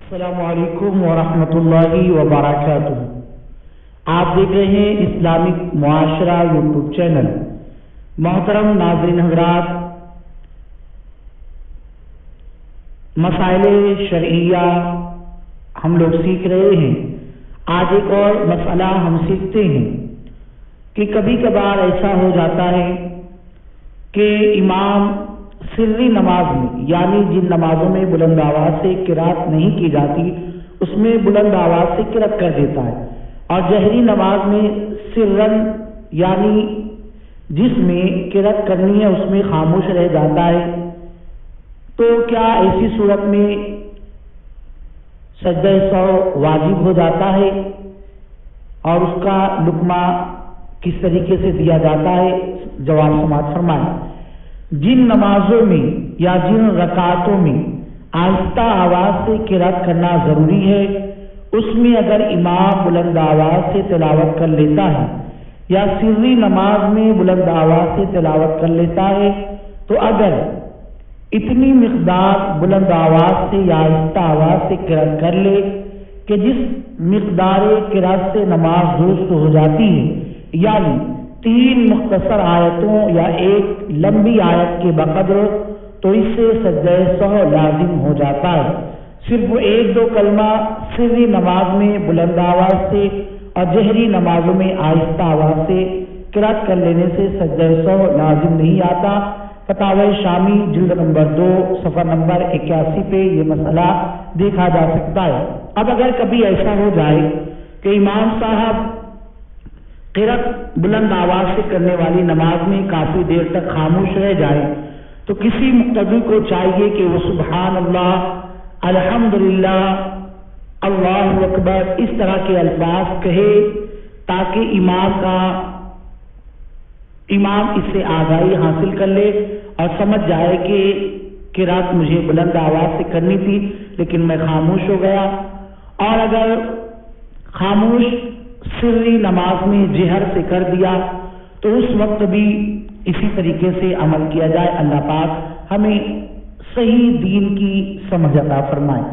السلام علیکم ورحمۃ اللہ وبرکاتہ۔ آپ دیکھ رہے ہیں اسلامک معاشرہ یوٹیوب چینل۔ محترم ناظرین حضرات، مسائل شرعیہ ہم لوگ سیکھ رہے ہیں۔ آج ایک اور مسئلہ ہم سیکھتے ہیں کہ کبھی کبھار ایسا ہو جاتا ہے کہ امام سری نماز میں، یعنی جن نمازوں میں بلند آواز سے قرات نہیں کی جاتی اس میں بلند آواز سے قرات کر دیتا ہے، اور جہری نماز میں سرن یعنی جس میں قرات کرنی ہے اس میں خاموش رہ جاتا ہے، تو کیا ایسی صورت میں سجدہ سہو واجب ہو جاتا ہے اور اس کا لقمہ کس طریقے سے دیا جاتا ہے؟ جواب سماعت فرمائیں۔ جن نمازوں میں یا جن رکعتوں میں آہستہ آواز سے قرات کرنا ضروری ہے اس میں اگر امام بلند آواز سے تلاوت کر لیتا ہے یا سری نماز میں بلند آواز سے تلاوت کر لیتا ہے، تو اگر اتنی مقدار بلند آواز سے یا آہستہ آواز سے قرات کر لے کہ جس مقدار قرات سے نماز درست ہو جاتی ہے، یعنی 3 مختصر آیتوں یا ایک لمبی آیت کے بقدر، تو اس سے سجدہ سہو لازم ہو جاتا ہے۔ صرف 1-2 کلمہ سری نماز میں بلند آواز سے اور جہری نمازوں میں آہستہ آواز سے قرات کر لینے سے سجدہ سہو لازم نہیں آتا۔ فتاوی شامی جلد نمبر 2 صفحہ نمبر 81 پہ یہ مسئلہ دیکھا جا سکتا ہے۔ اب اگر کبھی ایسا ہو جائے کہ امام صاحب قرات بلند آواز سے کرنے والی نماز میں کافی دیر تک خاموش رہ جائے، تو کسی مقتدی کو چاہیے کہ وہ سبحان اللہ، الحمدللہ، اللہ اکبر اس طرح کے الفاظ کہے تاکہ امام اس سے آگاہی حاصل کر لے اور سمجھ جائے کہ قرات مجھے بلند آواز سے کرنی تھی لیکن میں خاموش ہو گیا۔ اور اگر خاموش سری نماز میں جہر سے کر دیا تو اس وقت بھی اسی طریقے سے عمل کیا جائے۔ اللہ پاک ہمیں صحیح دین کی سمجھ عطا فرمائے۔